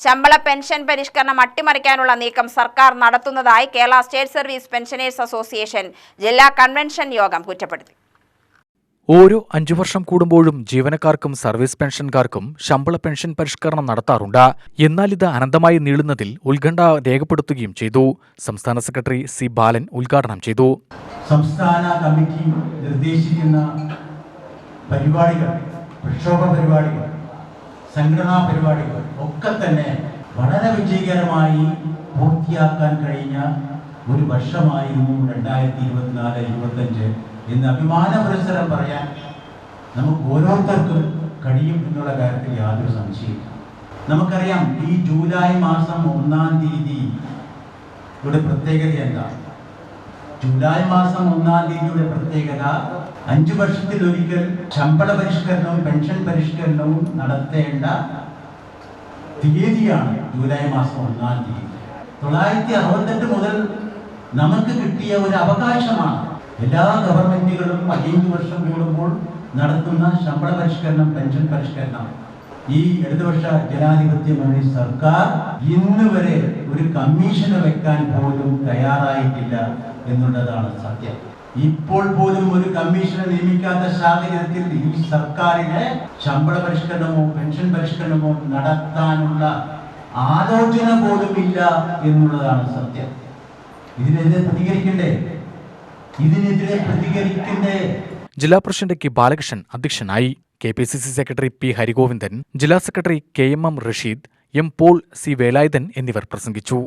ശമ്പള പെൻഷൻ പരിഷ്കരണം അട്ടിമറിക്കാനുള്ള നീക്കം സർക്കാർ നടത്തുന്നതായി Kerala state service pensioners association ജില്ലാ കൺവെൻഷൻ യോഗം കുറ്റപ്പെടുത്തി. ഓരോ 5 വർഷം കൂടുമ്പോഴും ജീവനക്കാർക്കും സർവീസ് പെൻഷൻകാർക്കും ശമ്പള പെൻഷൻ പരിഷ്കരണം നടത്താറുണ്ട്. എന്നാൽ ഇത് അനന്തമായി നീളുന്നതിൽ ഉത്കണ്ഠ രേഖപ്പെടുത്തുകയും ചെയ്തു. സംസ്ഥാന സെക്രട്ടറി സി ബാലൻ ഉദ്ഘാടനം ചെയ്തു. സംസ്ഥാന കമ്മിറ്റി നിർദ്ദേശിക്കുന്ന പരിപാടികൾ, പ്രക്ഷോഭ പരിപാടികൾ, സംഘടനാ പരിപാടികൾ ഒക്കെ തന്നെ വളരെ വിജയകരമായി പൂർത്തിയാക്കാൻ കഴിഞ്ഞ ഒരു വർഷമായിരുന്നു 2024-25 എന്ന് അഭിമാന പുരസ്സരം പറയാൻ നമുക്ക് ഓരോരുത്തർക്കും കഴിയും എന്നുള്ള കാര്യത്തിൽ യാതൊരു സംശയമില്ല. നമുക്കറിയാം, ഈ ജൂലൈ മാസം 1-ാം തീയതി ഇവിടെ പ്രത്യേകത എന്താ? ജൂലൈ മാസം 1-ാം തീയതിയുടെ പ്രത്യേകത 5 വർഷത്തിലൊരിക്കൽ ശമ്പള പരിഷ്കരണവും പെൻഷൻ പരിഷ്കരണവും നടത്തേണ്ട തീയതിയാണ് ജൂലൈ മാസം 1-ാം തീയതി. 1968 മുതൽ നമുക്ക് കിട്ടിയ ഒരു അവകാശമാണ്. എല്ലാ ഗവൺമെന്റുകളും 5 വർഷം കൂടുമ്പോൾ നടത്തുന്ന ശമ്പള പരിഷ്കരണം, പെൻഷൻ പരിഷ്കരണം. ഈ ഇടതുപക്ഷ ജനാധിപത്യ മുന്നണി സർക്കാർ ഇന്ന് വരെ ഒരു കമ്മീഷന് വെക്കാൻ പോലും തയ്യാറായിട്ടില്ല എന്നുള്ളതാണ് സത്യം. ഇപ്പോൾ പോലും ഒരു കമ്മീഷനെ നിയമിക്കാത്ത സാഹചര്യത്തിൽ ഈ സർക്കാരിന് ശമ്പള പരിഷ്കരണമോ പെൻഷൻ പരിഷ്കരണമോ നടത്താനുള്ള ആലോചന പോലും ഇല്ല എന്നുള്ളതാണ് സത്യം. ഇതിനെതിരെ പ്രതികരിക്കണ്ടേ? ജില്ലാ പ്രസിഡന്റ് കെ ബാലകൃഷ്ണൻ അധ്യക്ഷനായി. KPCC സെക്രട്ടറി പി ഹരിഗോവിന്ദൻ, ജില്ലാ secretary KM Rasheed, M Paul, C Velayudhan എന്നിവർ പ്രസംഗിച്ചു.